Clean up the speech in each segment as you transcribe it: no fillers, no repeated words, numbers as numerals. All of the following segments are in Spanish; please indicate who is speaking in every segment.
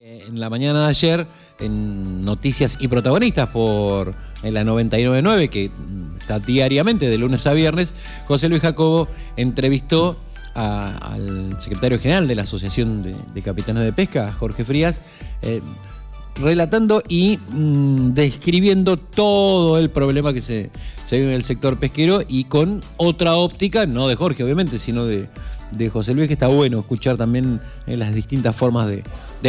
Speaker 1: En la mañana de ayer, en Noticias y Protagonistas en la 99.9, que está diariamente de lunes a viernes, José Luis Jacobo entrevistó al secretario general de la Asociación de Capitanes de Pesca, Jorge Frías, relatando y describiendo todo el problema que se vive en el sector pesquero y con otra óptica, no de Jorge obviamente, sino de José Luis, que está bueno escuchar también las distintas formas de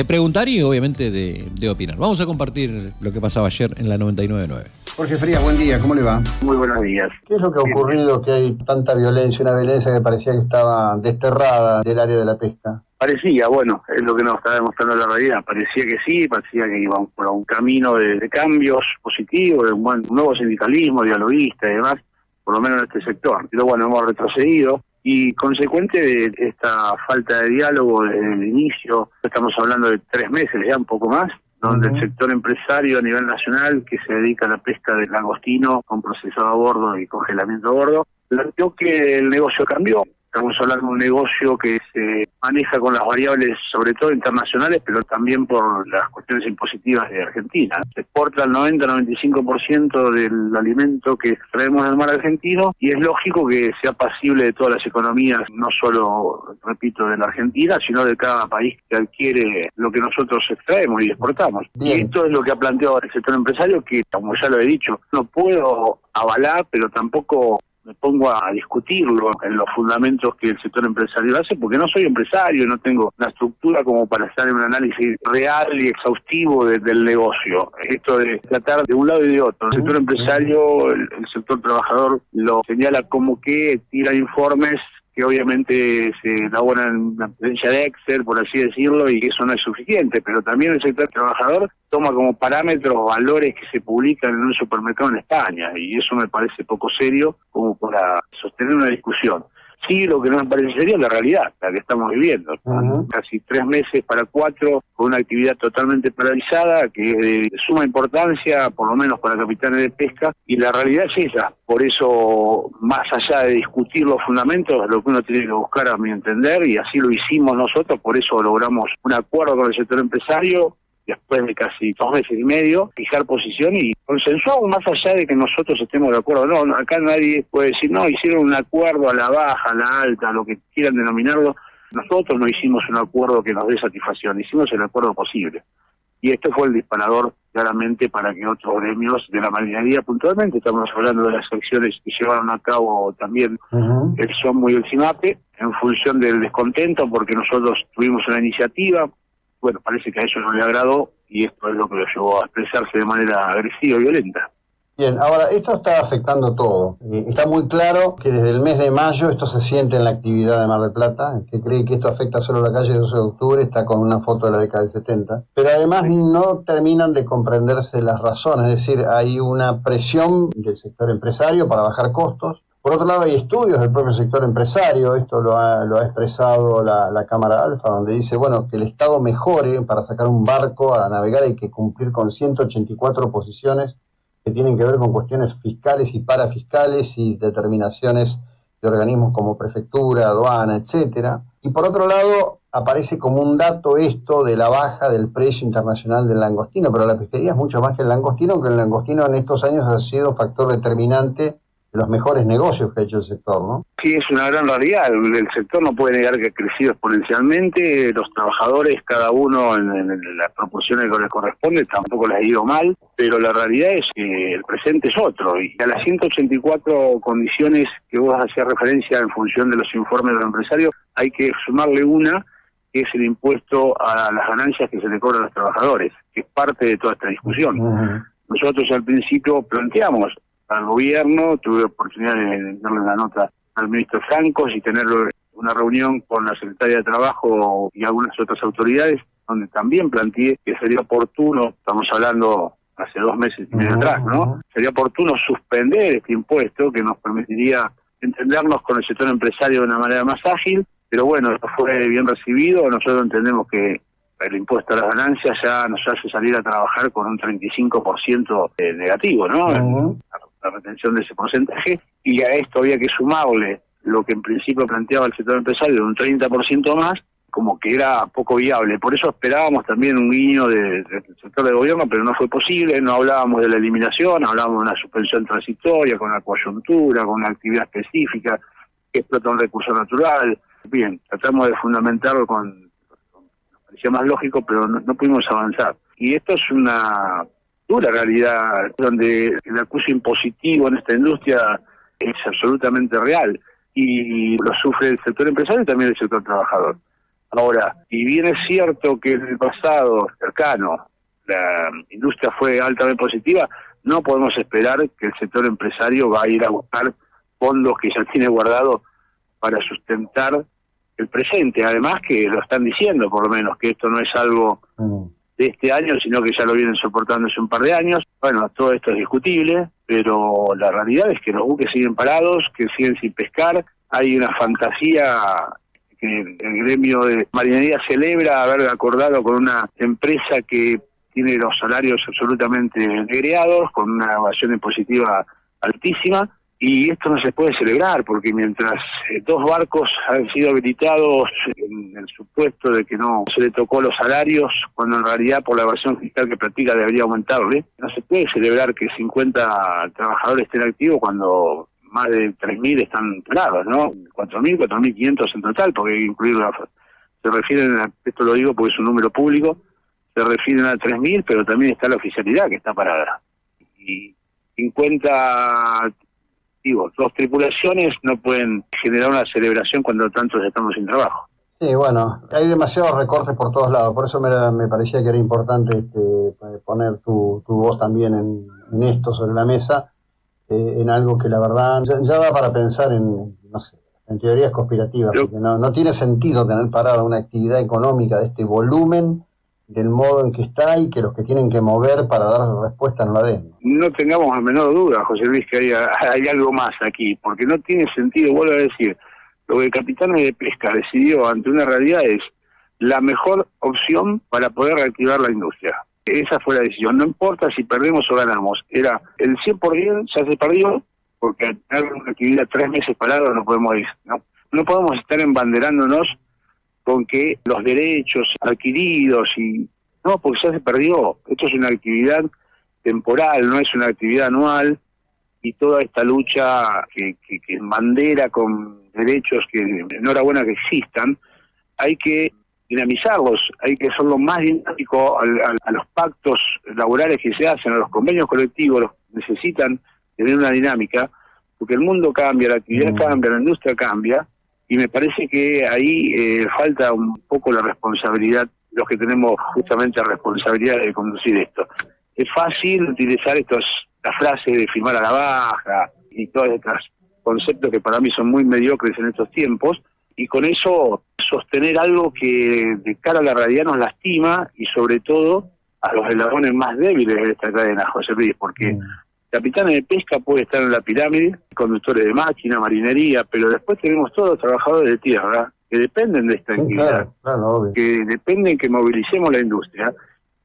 Speaker 1: preguntar y obviamente de opinar. Vamos a compartir lo que pasaba ayer en la 99.9.
Speaker 2: Jorge Frías, buen día, ¿cómo le va?
Speaker 3: Muy buenos días.
Speaker 2: ¿Qué es lo que ha ocurrido que hay tanta violencia, una violencia que parecía que estaba desterrada del área de la pesca?
Speaker 3: Parecía, bueno, es lo que nos está demostrando la realidad. Parecía que sí, parecía que íbamos por un camino de cambios positivos, de un nuevo sindicalismo, dialoguista y demás, por lo menos en este sector. Pero bueno, hemos retrocedido. Y consecuente de esta falta de diálogo desde el inicio, estamos hablando de 3 meses ya, un poco más, donde el sector empresario a nivel nacional, que se dedica a la pesca del langostino con procesado a bordo y congelamiento a bordo, planteó que el negocio cambió. Estamos hablando de un negocio que se maneja con las variables, sobre todo internacionales, pero también por las cuestiones impositivas de Argentina. Se exporta el 90-95% del alimento que extraemos del mar argentino y es lógico que sea pasible de todas las economías, no solo, repito, de la Argentina, sino de cada país que adquiere lo que nosotros extraemos y exportamos. Bien. Y esto es lo que ha planteado el sector empresario, que, como ya lo he dicho, no puedo avalar, pero tampoco me pongo a discutirlo en los fundamentos que el sector empresario hace, porque no soy empresario, no tengo la estructura como para hacer un análisis real y exhaustivo del negocio. Esto de tratar de un lado y de otro. El sector empresario, el sector trabajador lo señala como que tira informes que obviamente se elaboran en una presencia de Excel, por así decirlo, y eso no es suficiente, pero también el sector trabajador toma como parámetros valores que se publican en un supermercado en España, y eso me parece poco serio como para sostener una discusión. Sí, lo que no me parece serio es la realidad, la que estamos viviendo. Casi 3 meses para 4, con una actividad totalmente paralizada, que es de suma importancia, por lo menos para capitanes de pesca, y la realidad es esa. Por eso, más allá de discutir los fundamentos, lo que uno tiene que buscar, a mi entender, y así lo hicimos nosotros, por eso logramos un acuerdo con el sector empresario, después de casi 2 meses y medio, fijar posición y consensuar, más allá de que nosotros estemos de acuerdo. No, acá nadie puede decir, no, hicieron un acuerdo a la baja, a la alta, a lo que quieran denominarlo. Nosotros no hicimos un acuerdo que nos dé satisfacción, hicimos el acuerdo posible. Y esto fue el disparador claramente para que otros gremios de la marinería, puntualmente, estamos hablando de las acciones que llevaron a cabo también el SOMO y el CIMAPE, en función del descontento, porque nosotros tuvimos una iniciativa. Bueno, parece que a eso no le agradó y esto es lo que lo llevó a expresarse de manera agresiva y violenta.
Speaker 2: Bien, ahora, esto está afectando todo. Está muy claro que desde el mes de mayo esto se siente en la actividad de Mar del Plata. El que cree que esto afecta solo a la calle 12 de octubre está con una foto de la década del 70. Pero además no terminan de comprenderse las razones, es decir, hay una presión del sector empresario para bajar costos. Por otro lado, hay estudios del propio sector empresario, esto lo ha expresado la Cámara Alfa, donde dice, bueno, que el Estado mejore para sacar un barco a navegar, hay que cumplir con 184 posiciones que tienen que ver con cuestiones fiscales y parafiscales y determinaciones de organismos como prefectura, aduana, etcétera. Y por otro lado, aparece como un dato esto de la baja del precio internacional del langostino, pero la pesquería es mucho más que el langostino, aunque el langostino en estos años ha sido factor determinante de los mejores negocios que ha hecho el sector, ¿no?
Speaker 3: Sí, es una gran realidad. El sector no puede negar que ha crecido exponencialmente. Los trabajadores, cada uno en las proporciones que les corresponde, tampoco les ha ido mal, pero la realidad es que el presente es otro. Y a las 184 condiciones que vos hacías referencia en función de los informes de los empresarios, hay que sumarle una, que es el impuesto a las ganancias que se le cobran a los trabajadores, que es parte de toda esta discusión. Nosotros al principio planteamos al gobierno, tuve oportunidad de darle una nota al ministro Francos y tener una reunión con la secretaria de Trabajo y algunas otras autoridades, donde también planteé que sería oportuno, estamos hablando hace 2 meses y medio atrás, ¿no? Sería oportuno suspender este impuesto que nos permitiría entendernos con el sector empresario de una manera más ágil, pero bueno, esto fue bien recibido. Nosotros entendemos que el impuesto a las ganancias ya nos hace salir a trabajar con un 35% negativo, ¿no? La retención de ese porcentaje, y a esto había que sumarle lo que en principio planteaba el sector empresario de un 30% más, como que era poco viable. Por eso esperábamos también un guiño del sector de gobierno, pero no fue posible. No hablábamos de la eliminación, hablábamos de una suspensión transitoria, con la coyuntura, con una actividad específica que explota un recurso natural. Bien, tratamos de fundamentarlo nos parecía más lógico, pero no pudimos avanzar. Y esto es una dura realidad, donde el acuso impositivo en esta industria es absolutamente real, y lo sufre el sector empresario y también el sector trabajador. Ahora, si bien es cierto que en el pasado cercano la industria fue altamente positiva, no podemos esperar que el sector empresario va a ir a buscar fondos que ya tiene guardado para sustentar el presente. Además que lo están diciendo, por lo menos, que esto no es algo de este año, sino que ya lo vienen soportando hace un par de años. Bueno, todo esto es discutible, pero la realidad es que los buques siguen parados, que siguen sin pescar. Hay una fantasía que el gremio de marinería celebra haber acordado con una empresa que tiene los salarios absolutamente negreados, con una evasión impositiva altísima, y esto no se puede celebrar, porque mientras 2 barcos han sido habilitados en el supuesto de que no se le tocó los salarios, cuando en realidad por la evasión fiscal que practica debería aumentarle, no se puede celebrar que 50 trabajadores estén activos cuando más de 3.000 están parados, ¿no? 4.000, 4.500 en total, porque hay que incluir se refieren esto lo digo porque es un número público, se refieren a 3.000, pero también está la oficialidad que está parada. Y 50, 2 tripulaciones no pueden generar una celebración cuando tantos estamos sin trabajo.
Speaker 2: Sí, bueno, hay demasiados recortes por todos lados, por eso me parecía que era importante poner tu voz también en esto sobre la mesa, en algo que la verdad ya da para pensar no sé, en teorías conspirativas, porque no tiene sentido tener parada una actividad económica de este volumen, del modo en que está, y que los que tienen que mover para dar respuesta no la den.
Speaker 3: No tengamos la menor duda, José Luis, que hay algo más aquí, porque no tiene sentido, vuelvo a decir, lo que el Capitanes de Pesca decidió ante una realidad es la mejor opción para poder reactivar la industria. Esa fue la decisión, no importa si perdemos o ganamos, era el 100% ya se perdió, porque al tener una actividad 3 meses parada no podemos ir, no podemos estar embanderándonos con que los derechos adquiridos no, porque ya se perdió. Esto es una actividad temporal, no es una actividad anual, y toda esta lucha que embandera con derechos que enhorabuena que existan, hay que dinamizarlos, hay que hacerlo más dinámico a los pactos laborales que se hacen, a los convenios colectivos, necesitan tener una dinámica, porque el mundo cambia, la actividad cambia, la industria cambia, y me parece que ahí falta un poco la responsabilidad, los que tenemos justamente la responsabilidad de conducir esto. Es fácil utilizar las frases de firmar a la baja y todos estos conceptos que para mí son muy mediocres en estos tiempos, y con eso sostener algo que de cara a la realidad nos lastima, y sobre todo a los eslabones más débiles de esta cadena, José Luis, porque capitanes de pesca puede estar en la pirámide, conductores de máquina, marinería, pero después tenemos todos los trabajadores de tierra que dependen de esta actividad,
Speaker 2: claro,
Speaker 3: que dependen que movilicemos la industria,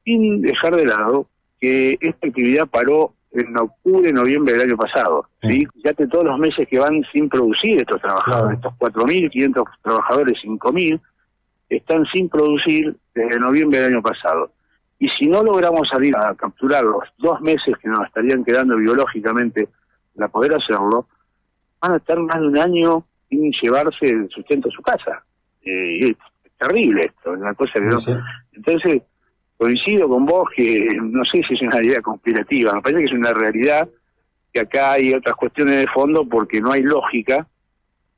Speaker 3: sin dejar de lado que esta actividad paró en octubre, noviembre del año pasado, ¿sí? Fíjate todos los meses que van sin producir estos trabajadores, estos 4.500 trabajadores, 5.000, están sin producir desde noviembre del año pasado. Y si no logramos salir a capturar los 2 meses que nos estarían quedando biológicamente para poder hacerlo, van a estar más de un año sin llevarse el sustento a su casa. Es terrible esto, es una cosa que no... Entonces, coincido con vos que no sé si es una idea conspirativa, me parece que es una realidad, que acá hay otras cuestiones de fondo, porque no hay lógica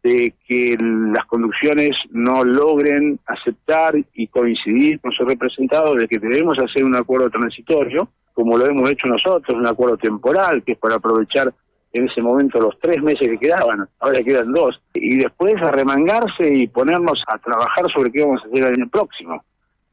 Speaker 3: de que las conducciones no logren aceptar y coincidir con sus representados de que debemos hacer un acuerdo transitorio, como lo hemos hecho nosotros, un acuerdo temporal, que es para aprovechar en ese momento los 3 meses que quedaban, ahora quedan 2, y después arremangarse y ponernos a trabajar sobre qué vamos a hacer el año próximo.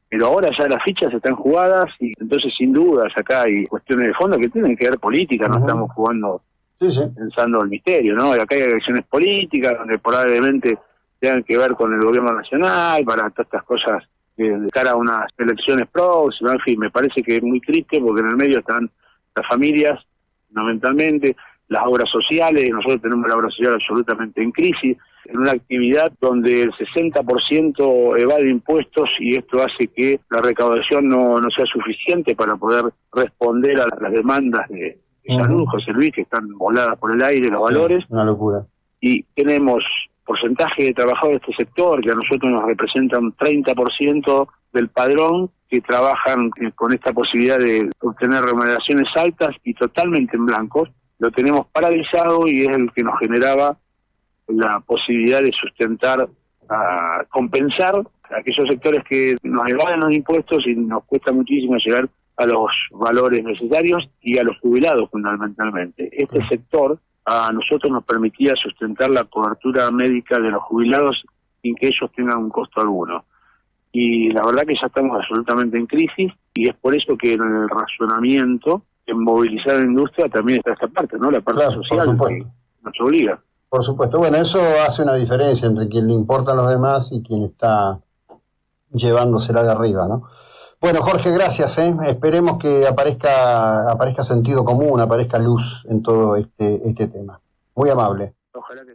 Speaker 3: Pero ahora ya las fichas están jugadas, y entonces sin dudas acá hay cuestiones de fondo que tienen que ver política, no estamos jugando pensando el misterio, ¿no? Y acá hay elecciones políticas donde probablemente tengan que ver con el gobierno nacional, para todas estas cosas de cara a unas elecciones próximas, en fin, me parece que es muy triste, porque en el medio están las familias, fundamentalmente, las obras sociales, nosotros tenemos la obra social absolutamente en crisis, en una actividad donde el 60% evade impuestos y esto hace que la recaudación no sea suficiente para poder responder a las demandas de salud, José Luis, que están voladas por el aire los valores.
Speaker 2: Una locura.
Speaker 3: Y tenemos porcentaje de trabajadores de este sector que a nosotros nos representa un 30% del padrón que trabajan con esta posibilidad de obtener remuneraciones altas y totalmente en blancos. Lo tenemos paralizado y es el que nos generaba la posibilidad de sustentar, compensar a aquellos sectores que nos evaden los impuestos y nos cuesta muchísimo llegar a los valores necesarios y a los jubilados fundamentalmente. Este sector a nosotros nos permitía sustentar la cobertura médica de los jubilados sin que ellos tengan un costo alguno. Y la verdad que ya estamos absolutamente en crisis y es por eso que en el razonamiento, en movilizar la industria, también está esta parte, ¿no? La parte social que nos obliga.
Speaker 2: Por supuesto. Bueno, eso hace una diferencia entre quien le importan los demás y quien está llevándosela de arriba, ¿no? Bueno, Jorge, gracias, ¿eh? Esperemos que aparezca sentido común, aparezca luz en todo este tema. Muy amable.
Speaker 3: Ojalá que